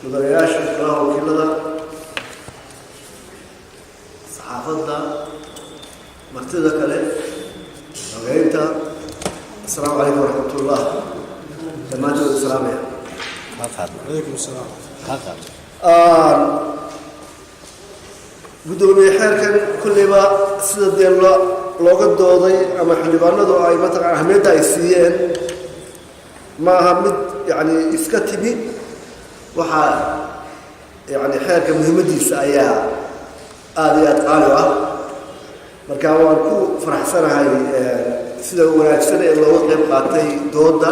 مدرياش الله وكيلنا صحافتنا مرتدى كله وغيرتها. السلام عليكم ورحمة الله. تمام السلام عليكم السلام. gudoomiye xeerkan kulliba sida deen looga dooday ama xildhibaanadu ay mataqaan ahmiyadda ay siiyeen ma aha mid yani iska timi waxa yani xeerka muhiimadiisa ayaa aad iyo aad qaali ah marka waan ku faraxsanahay sida wanaagsan ee looga qayb qaatay dooda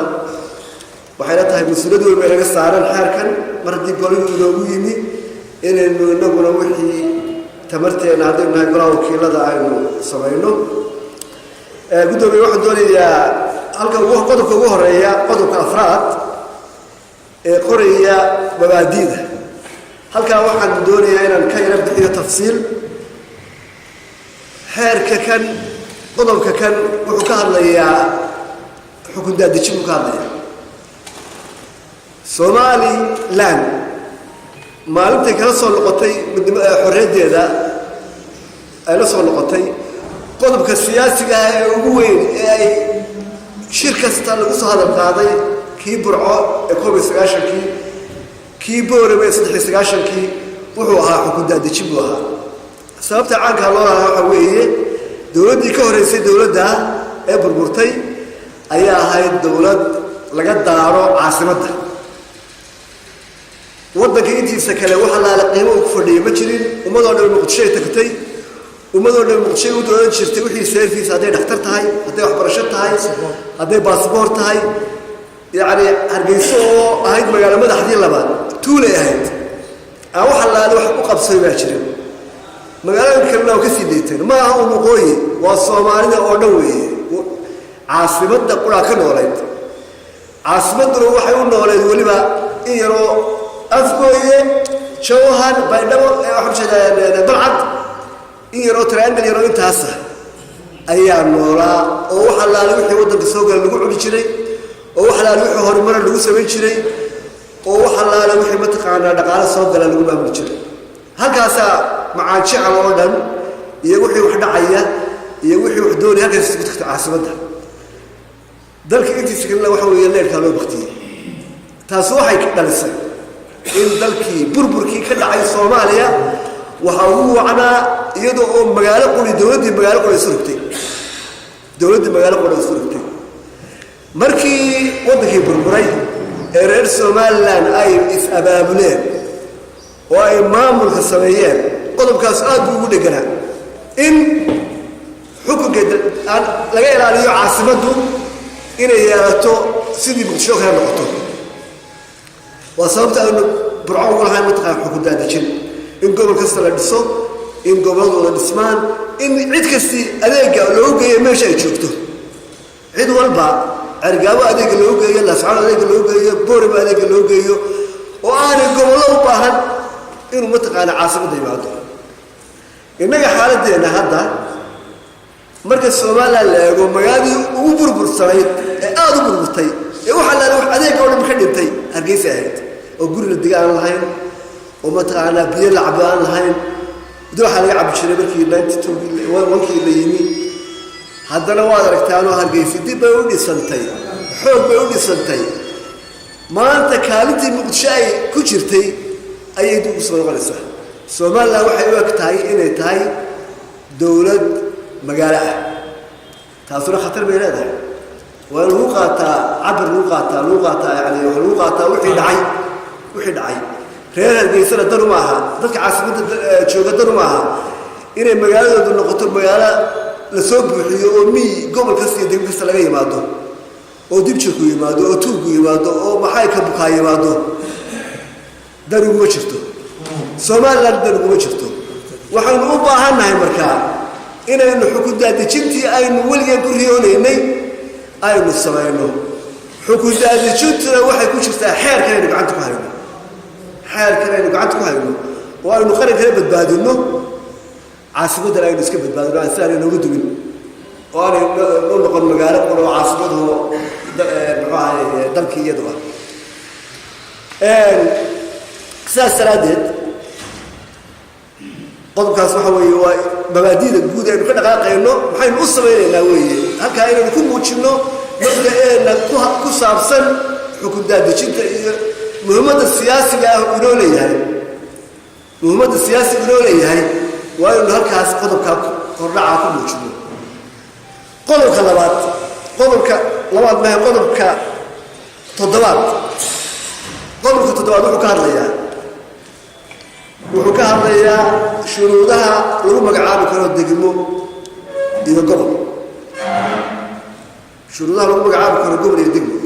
waxayna tahay mas'uuliyad weyn ee laga saaran xeerkan mar haddii goligu inoogu yimi inaynu inaguna wixii tamarteena haddii nahay golaha wakiilada aynu samayno gudoomiye waxaan doonayaa halka qodobka ugu horeeya qodobka afraad ee qoraya mabaadi'da halkaa waxaan doonayaa inaan ka yara bixiyo tafsiil xeerka kan qodobka kan wuxuu ka hadlayaa xukun daadejin buu ka hadlayaa Somaliland maalintii kala soo noqotay xorriyaddeeda ay la soo noqotay qodobka siyaasiga ah ee ugu weyn ee ay shir kasta lagu soo hadal qaaday kii burco ee 1990kii kii boorame 1990kii wuxuu ahaa xukun daadejin buu ahaa sababta caanka loo lahaa waxa weeye dowladdii ka horeysay dowladda ee burburtay ayaa ahayd dowlad laga daaro caasimadda waddanka intiisa kale waxa la qiimo ku fadhiyay ma jirin ummadoo dhan muqdisho tagtay ummadoo dhan muqdisho u dooran jirtay wixii service haday dhakhtar tahay haday waxbarasho tahay haday passport tahay yani hargeysa oo ahayd magaalo madaxdii labaad tuule ahayd waxa la wax u qabsay baa jiray magaalada kalena ka sii deetay ma aha uu qoyi waa Soomaalida oo dhan weeye caasimadda qura ka nooleed caasimaddu waxay u nooleed waliba in yaroo afgooye jawhar baydhabo waxaan sheegayaa dalcad in yaroo triangle yaroo intaas ayaa noolaa oo waxa la wixii waddanka soo galay lagu cuni jiray oo waxa la wixii horumar lagu sameyn jiray oo waxa la wixii mataqaanaa dhaqaale soo galay lagu maamuli jiray halkaas macaaji oo dhan iyo wixii wax dhacaya iyo wixii wax doonaya halkaas isku tagta caasimadda dalka intiisa kale waxa weeye leerka loo baqtiyay taas waxay ka dhalisay in dalkii burburkii ka dhacay Soomaaliya waxa uu wacnaa iyadoo oo magaalo qori dawladii magaalo qori surtay dawladii magaalo qori surtay markii waddankii burburay ee reer Somaliland ay is abaabuleen oo ay maamulka sameeyeen qodobkaas aad ugu dhaganaa in xukunkeeda laga ilaaliyo caasimaddu inay yeelato sidii bulsho kale noqoto وصابت أن برعوا ولا هاي متقع حكومة داجين إن قبل كسر الدسو إن قبل ولا الدسمان إن عيد كسي أذيك لو جاي ما شيء شفته عيد والبع أرجعوا أذيك لو جاي لا سعر أذيك لو جاي بورب أذيك لو جاي وأنا قبل لو بعهد إنه متقع على عاصمة ديماته إنك حالة أنا هذا مركز الصومال اللي مجادي وبربر صعيد أدو بربرتي وحلا لو أذيك ولا مخدمتي هرجيس أهيد وقول الدجاج الهين وما تقعنا بيلعب عن الهين دو حلا يلعب شربكي لا تتوب وانكي اللي يمين هذا لو هذا ركتانو هرجيس دي بيودي سنتي حب بيودي سنتي ما أنت كالتي مقشاي كشرتي أيدو بصور غلسة سوما لا واحد وقت هاي إن تاي دولة مجالة تأثير خطر بينها واللغة عبر لغة يعني لغة وحد عي غير الجيسنا دروا معها ذلك عاصمة شو دروا معها إن المجال النقطة المجال لسوق بحيو مي قبل كسر دين كسر لقي مادو أو دبشكوا يمادو أو توقوا يمادو أو محايك بكاء يمادو دروا وشرتو سومال لا دروا وشرتو وحن أوبا هنا المكان إن الحكومة داتشنتي أي نولي كوريوني إني أي مستمعينه حكومة داتشنتي واحد كوشفته حير كنا نقعدكم هاينه حير كنا نقعدكم هاينه وأنا نقرر كنا بتبادلنا عاصمة دلائل نسكب بتبادلنا الثاني نود من وأنا نقول مقالة ولو عاصمته دلكي يدوها ساس سرادت قد كاس وحوي ومبادئ الجودة بكل دقائق إنه محين قصة بيننا وياه هل كائن يكون موجودنا مبدأ كوساب سن حكم دادي شنت مهمة السياسي يقولون لي هاي مهمة السياسي يقولون لي هاي وإنه هل كاس قدر كقرعة كل موجودنا قدر كلمات قدر كلمات ما هي قدر كتضوات قدر كتضوات وحكار لي wuxuu ka hadlayaa shuruudaha lagu magacaabi karo degmo iyo gobol shuruudaha lagu magacaabi karo gobol iyo degmo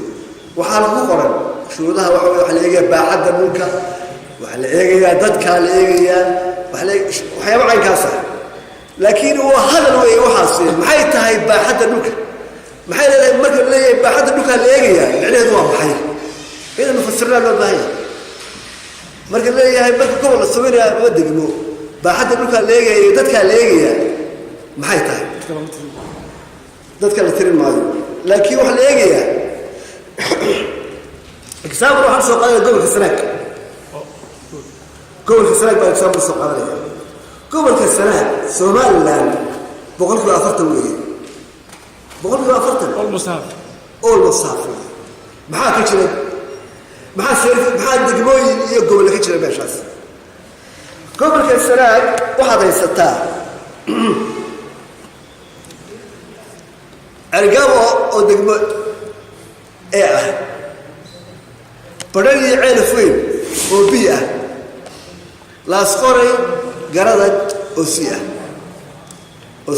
waxa lagu qoran shuruudaha waxa la eegayaa baaxadda dhulka waxa la eegayaa dadka la eegayaa waxyaabo caynkaas ah laakiin waa hadal weey waxaas maxay tahay baaxadda dhulka maxay leedahay marka la leeyahay baaxadda dhulka la eegayaa micnaheedu waa maxay inaan mufassirnaa loo baahan yahay marka leeyahay marka gobol la sameeyaa ma degmo baaxadda dhulka leeyahay dadka leeyahay maxay tahay dadka la tirin maayo laakiin waxa leeyahay example waxa soo qaaday gobolka Sanaag baa example soo qaaday gobolka Sanaag Somaliland boqolkiiba 40 weeye boqolkiiba 40 almost half maxaa ka jira maxaa degmooyin iyo gobol ka jira meeshaas gobolka Sanaag waxaad haysataa argabo oo degmo ah badal iyo ceelaf weyn oo biyo ah laas qoray garada oo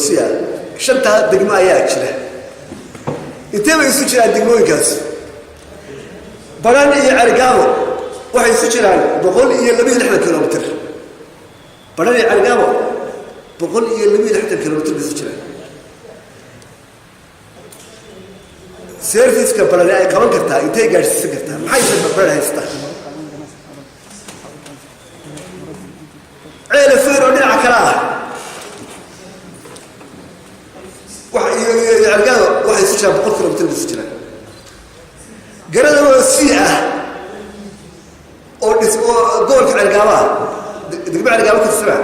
siya shanta degmo ayaa jira intee bay isu jiraan degmooyinkaas badal iyo argabo waxay isu jiraan 162 kilomitir badal iyo argabo 162 kilomitir isu jiraan service ka badal ay qaban kartaa intee gaarsiin kartaa maxay badal haystaa ceelaf weyn oo dhinaca kale ah argabo waxay isu jiraan 100 kilomitir isu jiraan garada waa siya oo gobolka Argaba degmada Argaba ka sira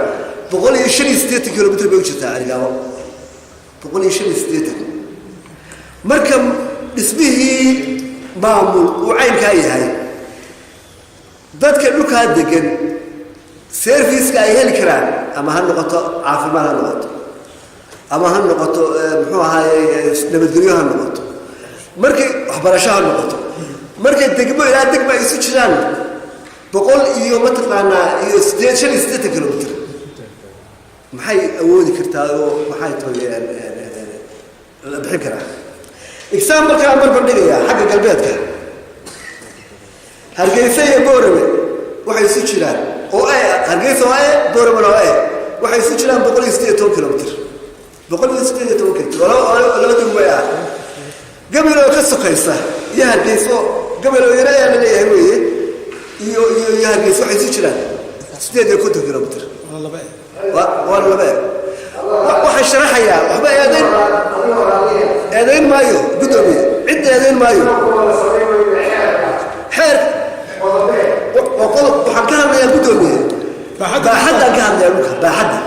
158 kilomitir bay u jirtaa Argaba 158 marka dhismihii maamul uu caynka yahay dadka dhulka degan service-ka ay heli karaan ama ha noqoto caafimaad ha noqoto ama ha noqoto muxuu ahaayay nabadgelyo ha noqoto markay waxbarasho ha noqoto markay degmo ilaa degmo ay isu jiraan 100 iyo mataqaanaa iyo 8 kilomitir maxay awoodi kartaa oo maxay tooyeen la bixin karaa example ka marba dhigaya xagga galbeedka Hargeysa iyo Boorame waxay isu jiraan oo ay Hargeysa waa Boorame waxay isu jiraan 160 kilomitir 160 kilomitir wala degmo ah gabadho ka sokaysa iyo Hargeysa gabadho yar ayaa la leeyahay weeye iyo Hargeysa waxay isu jiraan 8 kilomitir wala laba waxa sharaxaya waxba eedayn maayo gudoomiye cid eedayn maayo xeer وقال وحكاها يا gudoomiye baaxadda ka hadlaya baaxadda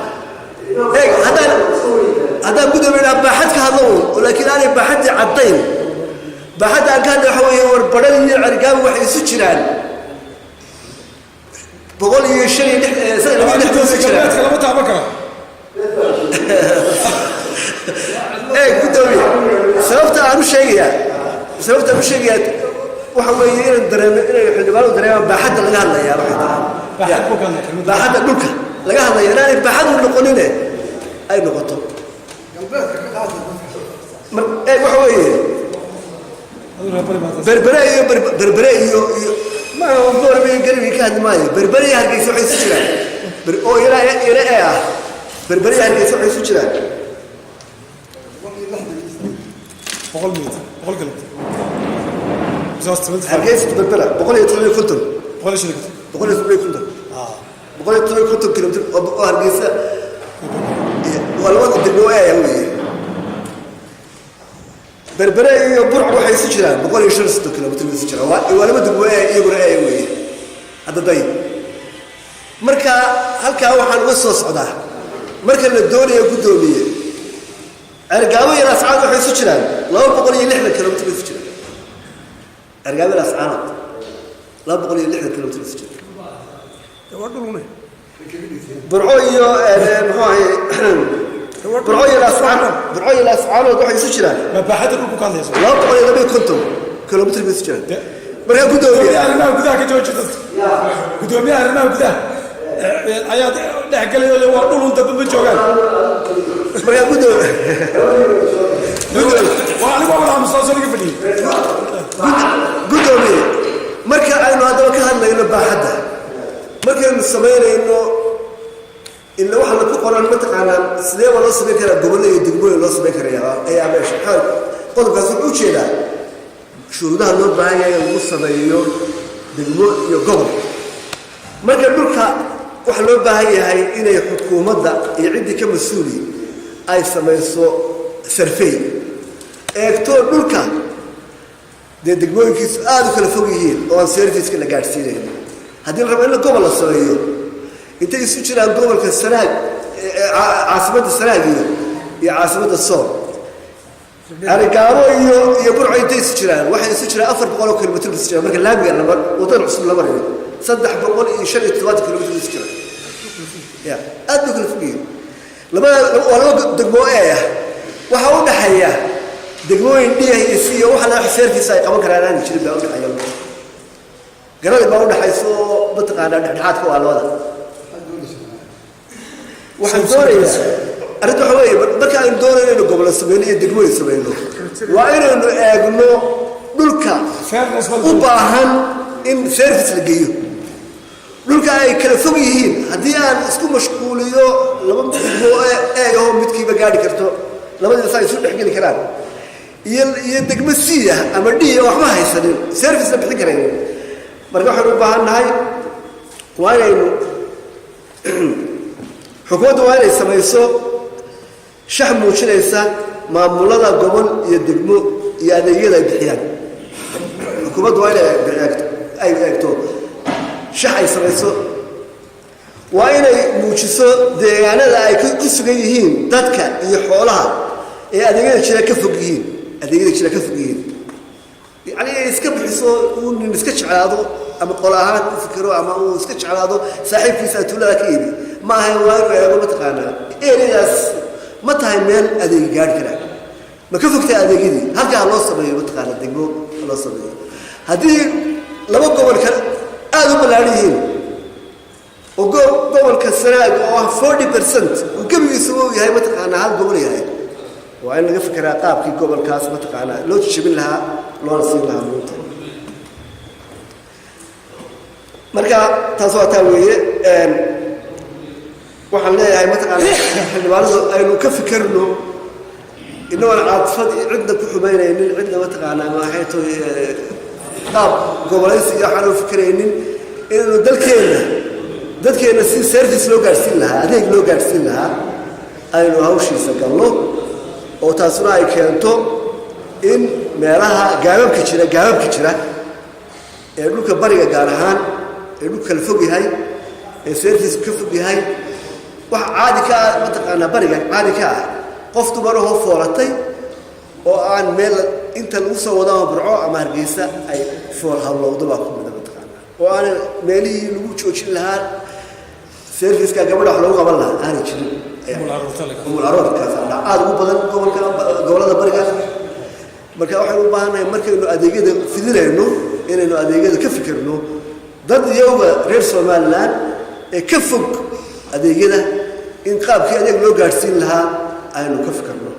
هذا gudoomiye baaxad ka hadlo laakiin aan baaxadda cadayn baaxadda ka hadlaya waxa weeye war badal iyo Argabo waxay isu jiraan 156 gudoomiye sababta aan u sheegayaa waxa weeye in xildhibaanadu dareemaan baaxadda laga hadlayaa baaxadda dhulka laga hadlayaa inaan baaxad u noqonin ay noqoto waxa weeye berbere iyo ma Boorame garbi ka hadmaayo berbere Hargeysa waxay isu jiraan oo ilaa berbere Hargeysa waxay isu jiraan 100 kilomitir Hargeysa berbere 180 kilomitir oo Hargeysa wala degmo weeye berbere iyo Burco waxay isu jiraan 160 kilomitir isu jiraan wala degmo iyaguna weeye hadda day marka halkaa waxaan uga soo socdaa marka la doonayo guddoomiye ergaabo iyo ascaad waxay isu jiraan 260 kilomitir isu jiraan ergaabo iyo ascaad 260 kilomitir isu jiraan tawadulune burco iyo burco iyo ascaad waxay isu jiraan mabaxada dhulku ka hadlayso 250 kilomitir isu jiraan marka guddoomiye arrimaha gudaha ka joojida guddoomiye arrimaha gudaha ayaad dhaxgalayo waa dhulun dad ma joogaan marka guddoomiye waa anigu wada amsaasaniga fadhiyo guddoomiye marka aynu haddaba ka hadlayno baaxadda markaynu samaynayno illa waxaa ku qoran mataqaanaa sidee loo samayn karaa gobollo iyo degmooyin loo samayn karayaa ayaa meesha qodobkaas wuxuu ujeedaa shuruudaha loo baahan yahay in lagu sameeyo degmo iyo gobol marka dhulka waxaa loo baahan yahay inay xukuumadda iyo ciddii ka mas-uuli ay samayso sarfey eegto dhulka dee degmooyinkiisu aada u kala fog yihiin oo aan serviceka la gaadhsiinayn haddii la rabo in la gobol la sameeyo intay isu jiraan gobolka sanaag caasimadda sanaag iyo caasimadda sool arigaabo iyo burco intay isu jiraan waxay isu jiraan 400 kilomitir isu jiraan marka laamiga wadada cusub la marayo 375 kilomitir isu jiraan ya aad u kala fogyihiin laba degmo ah waxa u dhaxeeya degmooyin DIC iyo waxa la xeerkiisa ay qaban karaan aan jirin baa u dhaxeeya garad baa u dhaxayso mataqaanaa dhexdhexaadka waa labada waxaan doonayaa arrinta waxa weeye marka aynu doonayno inaynu gobolo samayno iyo degmooyin samayno waa inaynu eegno dhulka u baahan in service la geeyo dhulka ay kala fog yihiin haddii aan isku mashquuliyo laba degmo eegahoo midkiiba gaadhi karto labadiiba saa isu dhexgeli karaan iyo degmo C ama D waxba haysanin service la bixin karaynin marka waxaynu u baahan nahay waa inaynu xukuumaddu waa inay samayso shax muujinaysa maamulada gobol iyo degmo iyo adeegyada ay bixiyaan xukuumaddu waa inay eegto shax ay samayso waa inay muujiso deegaanada ay ku sugan yihiin dadka iyo xoolaha ee adeegyada jira ka fog yihiin يعني iska bixiso uu nin iska jeclaado ama qol ahaan u fikiro ama uu iska jeclaado saaxiibkiisa tuulada ka iibi ma aha waan eego mataqaanaa areas ma tahay meel adeeg gaar kara ma ka fogtay adeegyadii halka loo sameeyo mataqaanaa degmo loo sameeyo haddii laba gobol kale aad u balaadhiin oo gobolka Sanaag oo 40% uu gabigiisu uu yahay mataqaanaa hal gobol yahay waa in laga fikiraa qaabkii gobolkaas mataqaanaa loo jibin lahaa loona siin lahaa muunta marka taas waa taa weeye waxaan leeyahay mataqaanaa xildhibaanadu aynu ka fikirno inoo caadfad cidna ku xumaynaynin cidna mataqaanaa ma hayto qaab gobolaysi iyo waxaan u fikiraynin inaynu dadkeena si service loo gaarsiin lahaa adeeg loo gaarsiin lahaa aynu hawshiisa galno oo taasuna ay keento in meelaha gaababka jira ee dhulka bariga gaar ahaan ee dhulka kala fog yahay ee service ka fog yahay wax caadi ka ah mataqaanaa bariga caadi ka ah qof dumarahoo foolatay oo aan meel inta lagu soo wadama burco ama hargeysa ay fool hawlowdo baa ku mida mataqaanaa oo aan meelihii lagu joojin lahaa serviceka gabadha wax loogu qaban lahaa aanay jirin umul-aroorkaas aad ugu badan gobolada bariga marka waxaynu u baahannahay markaynu adeegyada fidinayno inaynu adeegyada ka fikirno dad iyaga reer Somaliland ee ka fog adeegyada in qaabkii adeeg loo gaarsiin lahaa aynu ka fikirno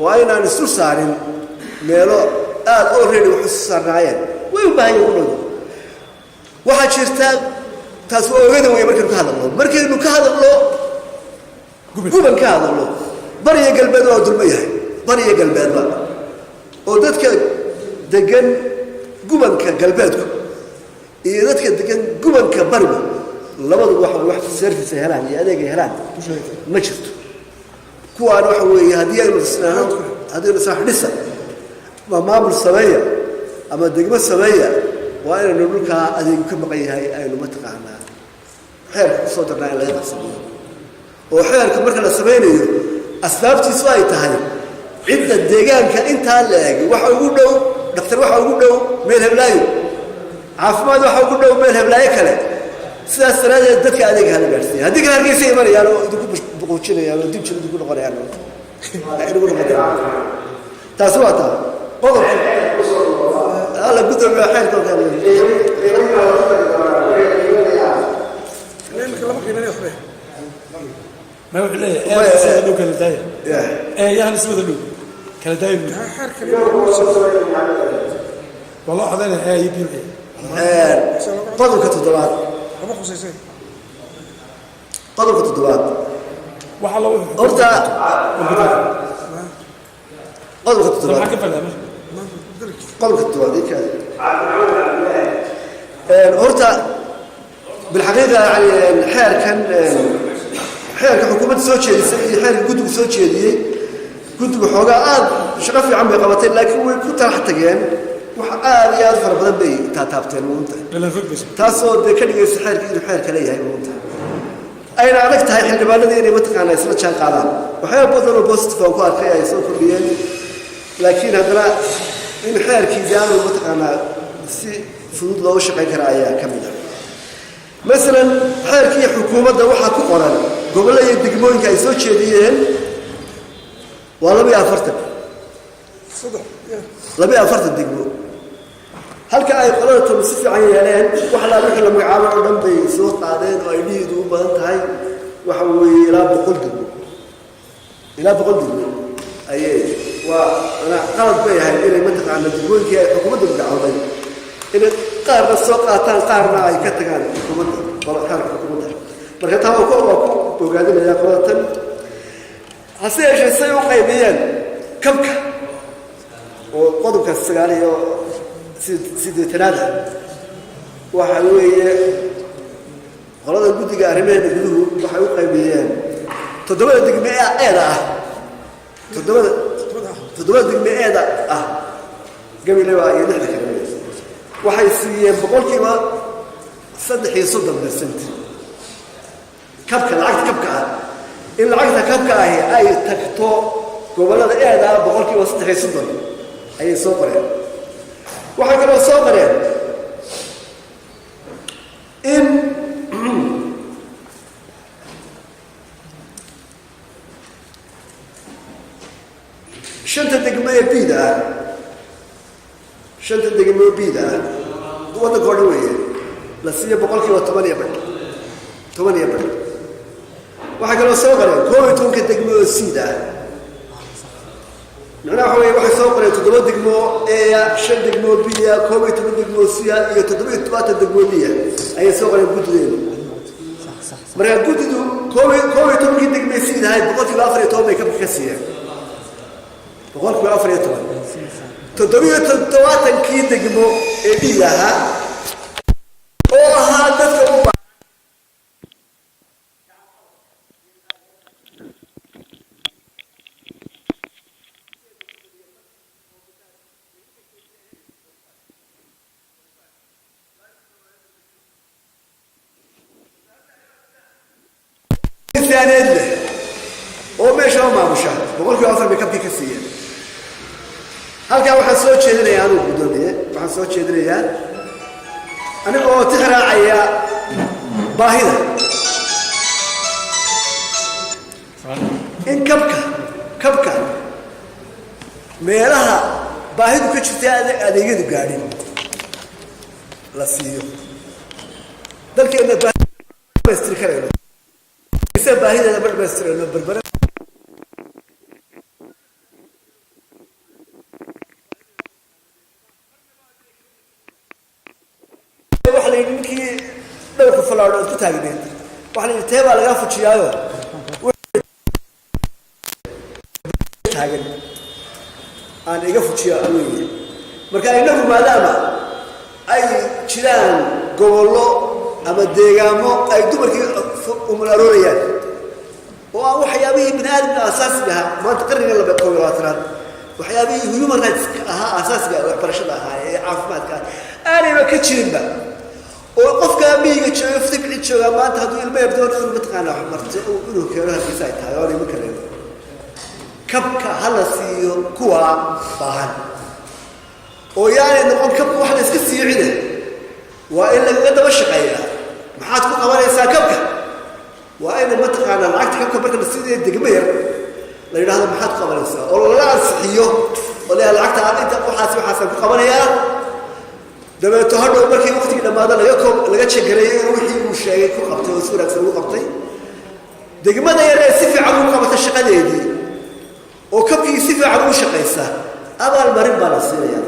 waa inaan isu saarin meelo aad already wax isu saarnaayeen way u baahan yihiin waxaa jirta taas waa ogaada weeye markaynu ka hadalno guban ka hadalno bariga galbeed waa dulma yahay bariga galbeedba oo dadka degan gubanka galbeedku iyo dadka degan gubanka bariga labadu wax service helaan iyo adeeg helaan ma jirto kuwaan waxa weeye haddii aynu isnaano haddii sax dhisa ma maamul sameeya ama degmo sameeya waa inaynu dhulka adeeg ka maqan yahay aynu mataqaanaa xeerka kusoo darnaa in laga qabsanayo oo xeerka marka la samaynayo asbaabtiisu ay tahay cidda deegaanka intaa la eeg waxa ugu dhow dhaktar waxa ugu dhow meel heblaayo caafimaad waxa ugu dhow meel heblaayo kale sidaas daraadeed dadka adeeg hala gaarsiiya haddii kale hargeysa imanayaan oo idinku buquujinayaan oo dib jir idinku noqonayaan idinku noqonayaan taasi waa taa qodobka alla gudoomiya xeerka ما هو لا لو كان داير يعني اسمه ذلو كان داير والله هذا يبين قدرك تدوات قدرك تدوات وحلا أرتا قدرك تدوات قدرك تدوات ذيك أرتا بالحقيقة يعني الحال كان xeerka xukuumadda soo jeedisay iyo xeerka guddigu soo jeediyey guddigu xoogaa aad shaqo fiican bay qabatay laakiin way ku talax tageen wax aad iyo aad fara badan bay taataabteen muunta taasoo dee ka dhigaysa xeerka inuu xeerka leeyahay muunta ayna adag tahay xildhibaanadii inay mataqaanaa isla jaan qaadaan waxyaaba badan oo positive aan ku arkay ay soo kordhiyeen laakiin haddana in xeerkii aanu mataqaanaa si fudud looga shaqayn kara ayaa ka mid ah مثلا xeerkii xukuumadda waxa ku qoran gobolada iyo degmooyinka ay soo jeediyeen waa 24 degmo halka ay qolada tan si fiican yeeleen waxa la wixii la magacaabo oo dhan bay soo qaadeen oo ay dhiidu u badan tahay waxa weeye ilaa 100 degmo ayay waa ana qalad bay ahayd inay mataqaana degmooyinka ay xukuumadda magacaabaday إن قارنا السوق أتان قارنا أي كتجان حكومة ولا كان حكومة مركز هذا كله وقاعدين يا قرطن هسه إيش يسوي قيميا كمك وقدوك السجاري سيد تنادى وحلوي غلط الجودي قارمين يقولوا وحلوي قيميا تدور دقمة أيدا تدور دقمة أيدا قبل لا ينحدك waxay siiyeen boqolkiiba 3.3% kabka lacagta kabka in lacagta kabka ay tagto gobolada eeda boqolkiiba 3.3% ayay soo qoreen waxa kale oo soo qoreen in shanta degmada bida shanta degmo bida wada go'do weeye la siiyo boqolkiiba 10 waxa kale oo soo qoreen 12 degmo sida macnaha waxa soo qoreen 7 degmo ee 5 degmo biya 12 degmo sida iyo 7 degmo biya ay soo qoreen guddideena marka guddidu 12 degmo sida ay boqolkiiba 4 bay ka siiyeen boqolkiiba 4 تدريب التواتن كي دقمو إبيلها وهذا كوبا الثاني اللي ومش هو ما مشاهد بقول لك أصلا بكم كثير halka waxa soo jeedinayaan uu gudoomiye waxa soo jeedinayaan aniga oo tixraacaya baahida in kabka meelaha baahidu ka jirta adeegyadu gaadhin la siiyo dalkeena baahida karayno isa baahida barbaastirayno barbara فلان أنت تاجدين وإحنا نتابع على جافة شيايو تاجد أنا جافة شيايو مركان إنه ما دام أي شلان قولوا أما ديجامو أي دبر كي أمراروريان وحيابي من هذا من أساس بها ما تقرن إلا بقولاتنا وحيابي هو مرات أساس بها وحرشنا هاي عفمات كان أنا ما كتشين بها وقف كامي يجي يفتك joogaa maanta hadduu ilmo yardoono inuu mataqaanaa wax marto inuu keeno halkiisa ay tahay oo ima kaleeno kabka hala siiyo kuwa baahan oo yaanay noqon kabka wax la iska siicine waa in lagaga daba shaqeeyaa maxaad ku qabanaysaa kabka waa in mataqaanaa lacagta kabka marka la siinayo degmo yar la yidhaahdo maxaad ku qabanaysaa oo lala ansixiyo oo la lacagta aad inta waxaasaan ku qabanayaa dabeeto hadhow markii waqtigii dhammaada laga jagareeyo inuu wixii uu sheegay ku qabtay oo si wanaagsan ugu qabtay degmada yar ee si fiican ugu qabata shaqadeedii oo kabkii si fiican ugu shaqaysa abaalmarin baa la siinayaa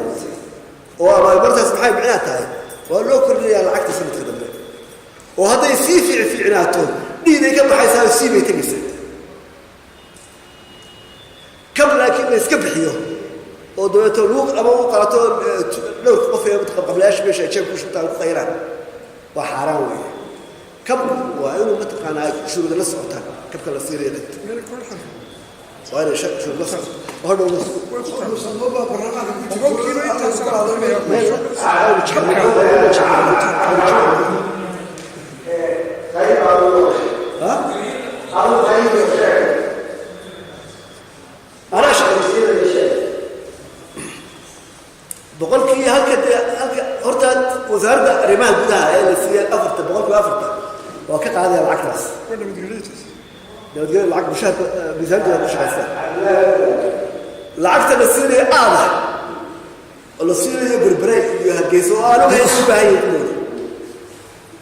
oo abaalmarintaas maxay micnaa tahay waa loo kordhinayaa lacagta sanadka dambe oo hadday sii fiicnaato dhiiday ka baxaysaa sii bay tegaysaa kab laakiin la iska bixiyo oo dabeeto luuq ama u qaato dhowr qof ee qablayaasha meesha ay jeebku shubtaan ku qayraan waa xaaraan weeye kabku waa inuu mataqaanaa shuruuda la socotaan kabka la siinayo dadka waa inay shuruud la socoto oo hadhow boqolkii halka horta wasaaradda arrimaha gudaha ee la siiyay boqolkiiba 4 waa ka qaadaya lacagtaas nabadgelyo lacag mushaharka miisaankeeda ku shaqaysa lacagta la siinayo aada oo la siinayo berbere iyo hargeysa oo aanu haysu baahan yihiin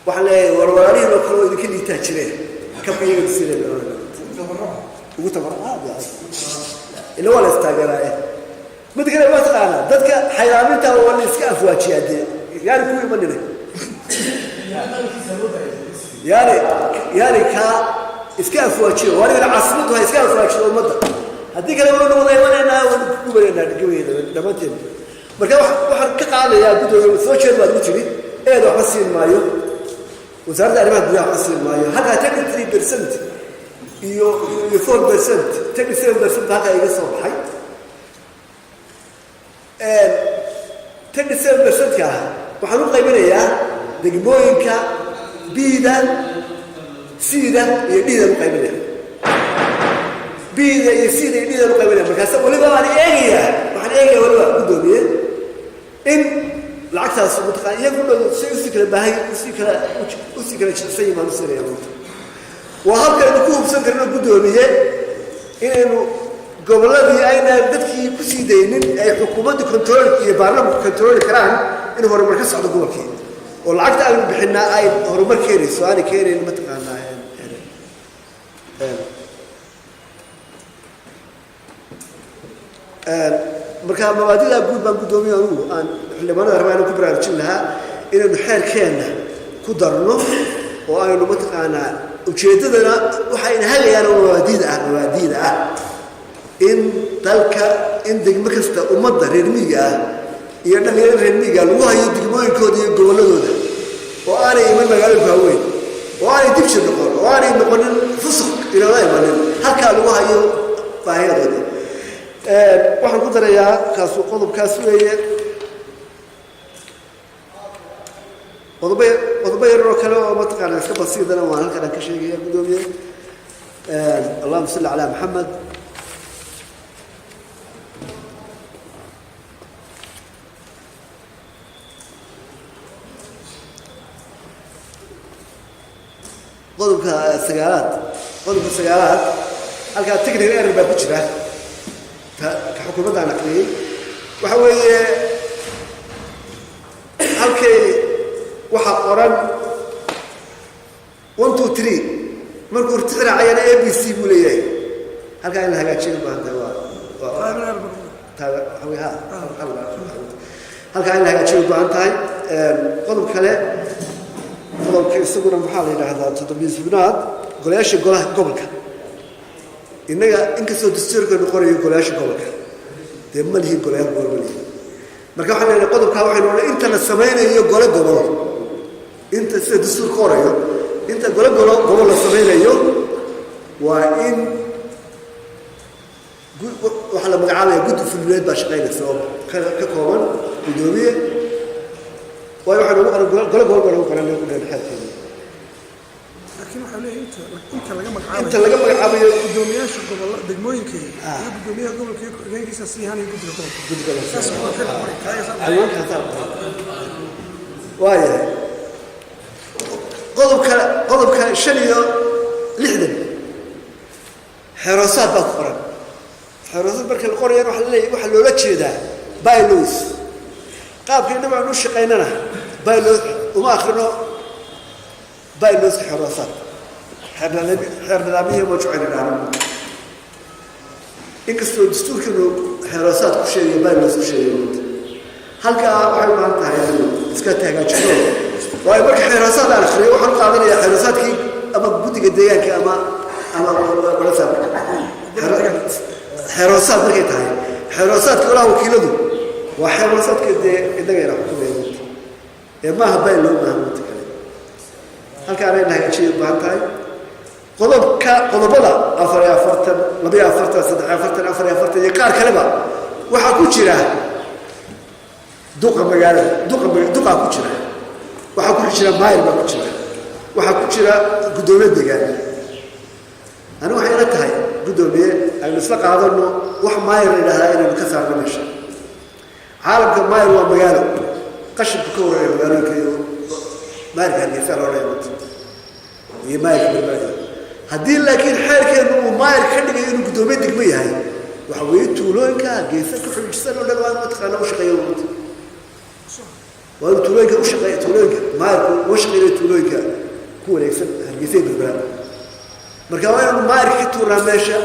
waxaan leeyahay warwaraanihiin oo kale oo idinka liitaa jireen kabka iyaga la siinayo ugu tabarcaad ila waa la istaageeraaye mid kale ma taqaana dadka xayaaminta waa la iska afwaajiyaa dee yaani ku imanina yaani ka iska afwaajiyo waa in caasimadu hay iska afwaajiyo ummadda haddii kale waa wada imanayna waa ku bareynaa gabayda dhamaanteen marka waxaan ka qaadayaa gudoomiye soo jeed baad u tiri eed waxba siin maayo wasaaradda arrimaha gudaha waxba siin maayo halkaa 33% iyo 4% 37% halkaa iga soo baxay 37% waxaan u qaybinayaa degmooyinka biida siida iyo dhiida u qaybinaya biida iyo siida iyo dhiida u qaybinaya markaas waliba waxaan eegayaa waliba gudoomiye in lacagtaas mutaqaan iyagu dhow si kala baahay si kala jilsay ma nusreeyo waa halka ku hubsan karno gudoomiye inaynu goboladii ayna dadkii ku sii daynin ay xukuumadda control iyo baarlamaanka control karaan in horumar ka socdo gobolkii oo lacagta ay bixinaa ay horumar keenayso aan keenayn ma taqaanaa marka mabaadida guud baan gudoomiye aan xildhibaanada rabaan ku baraarujin lahaa inaynu xeerkeena ku darno oo aynu ma taqaanaa ujeedadana waxayna hagayaan mabaadida ah in dalka in degmo kasta ummadda reer miyiga ah iyo dhalinyarada reer miyiga lagu hayo degmooyinkooda iyo gobolladooda oo aanay iman magaalooyinka waaweyn oo aanay dibsha noqon oo aanay noqonin fusuq iloola imanin halkaa lagu hayo baahiyadooda waxaan ku darayaa qodobkaas weeye qodobo yaroo kale oo mataqaana iska basiidana waan halkan ka sheegaya gudoomiye allahumma salli calaa maxamed qodobka sagaalaad halkaa technical error baa ku jira ka xukuumadda aan aqriyay waxa weeye halkay waxaa qoran 1 2 3 markuu irtixraacayana ABC buu leeyahay halkaa in la hagaajiyo baahantahay halkaa in la hagaajiyo baahan tahay qodob kale qodobka isaguna maxaa la yidhaahdaa 7-aad golayaasha golaha gobolka innaga inkastoo dastuurkeenu qorayo golayaasha gobolka dee ma lihin golayaal gobol ma lihin marka waxaan leenahay qodobkaa waxaynu odhan inta la samaynayo gole gobol inta sida dastuurka qorayo inta gole gobol la samaynayo waa in waxaa la magacaabaya guddi fulineed baa shaqaynaysa oo ka kooban gudoomiye waayo waxaa lagu qoran gole gobol baa lagu qoran xeerkeeda inta laga magacaabo gudoomiyaasha gobolka degmooyinka iyo gudoomiyaha gobolka reenkiisa si hanay guddiga saas oo kale waaye qodobka 65 xerosaad baa ku qoran xerosaad marka la qorayo waxa loola jeedaa bylaws qaabkii dhammaan u shaqeynana bylaws uma akhrino bylaws xerosaad xeernaamiyada ma jeclaan inkastoo dastuurkanu xerosaad ku sheegay bylaws ku sheegay halkaa waxay u baahan tahay iska taagaajiso waayo marka xerosaad aan akhriyo waxaan qaadanayaa xerosaadkii ama guddiga deegaanka ama walaasab xerosaad markay tahay xerosaadka walaal wakiiladu waa xerosaadka inaga ila xukumeeyo maaha bylaw maaha mid kale halkaa ay nahaajiyo baahan tahay qodobada 44 iyo qaar kaleba waxaa ku jira duqa magaalada duqa ku jira waxaa ku jira maayir baa ku jira waxaa ku jira gudoomiye deegaan anigu waxay ila tahay gudoomiye aynu isla qaadano wax maayir ilaahay inuu ka saarno meesha caalamka maayir waa magaalo qashinka ka wareegay magaalooyinka iyo maayirka hargeysa loo leeyahay iyo maayirka magaalada haddii laakiin xeerkeenu uu maayir ka dhigay inuu gudoomiye degmo yahay waxa weeye tuulooyinka hargeysa ku xidhiidhsan oo dhan waa mataqaana u shaqeeyo waa tuulooyinka u shaqeeyo tuulooyinka maayirku u shaqeeyo tuulooyinka ku wareegsan hargeysa iyo berbera marka waa inuu maayir ka tuuraa meesha